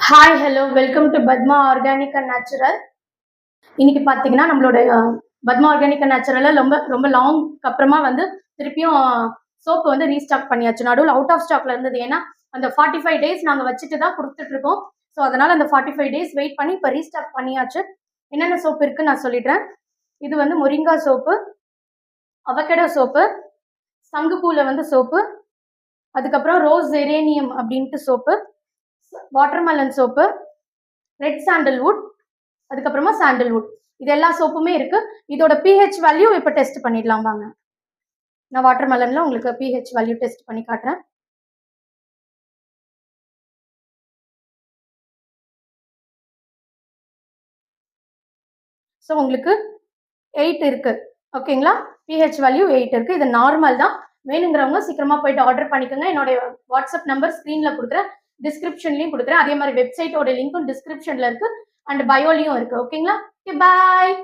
Hi hello welcome to Padma organic and natural. இன்னைக்கு பார்த்தீங்கன்னா நம்மளோட பத்மா ஆர்கானிக் அண்ட் நேச்சுரலில் ரொம்ப ரொம்ப லாங்க்கு அப்புறமா திருப்பியும் சோப்பு ரீஸ்டாக் பண்ணியாச்சு. நடுவில் அவுட் ஆஃப் ஸ்டாக்ல இருந்தது. ஏன்னா அந்த 45 டேஸ் நாங்கள் வச்சுட்டு தான் கொடுத்துட்டு இருக்கோம். ஸோ அதனால அந்த 45 டேஸ் வெயிட் பண்ணி இப்போ ரீஸ்டாக் பண்ணியாச்சு. என்னென்ன சோப்பு இருக்குன்னு நான் சொல்லிடுறேன். இது மொரிங்கா சோப்பு, அவகேடோ சோப்பு, சங்குப்பூவில் சோப்பு, அதுக்கப்புறம் ரோஸ் ஜெரேனியம் அப்படின்ட்டு soap, watermelon soap, red sandalwood, அதுக்கப்புறமா சாண்டல்வுட். இது எல்லா சோப்புமே இருக்கு. இதோட pH வேல்யூ இப்போ டெஸ்ட் பண்ணிடலாம் வாங்க. நான் வாட்டர்மெலன்ல உங்களுக்கு pH வேல்யூ டெஸ்ட் பண்ணி காட்டுறேன். ஸோ உங்களுக்கு 8 இருக்கு. ஓகேங்களா? pH வேல்யூ 8 இருக்கு. இது நார்மல் தான். வேணுங்கிறவங்க சீக்கிரமா போயிட்டு ஆர்டர் பண்ணிக்கோங்க. என்னோட வாட்ஸ்அப் நம்பர் ஸ்க்ரீன்ல கொடுக்குறேன், டிஸ்கிரிப்ஷன்லையும் கொடுக்குறேன். அதே மாதிரி வெப்சைட்டோட லிங்க்கும் டிஸ்கிரிப்ஷன்ல இருக்கு அண்ட் பயோலையும் இருக்கு. ஓகேங்களா? பாய்.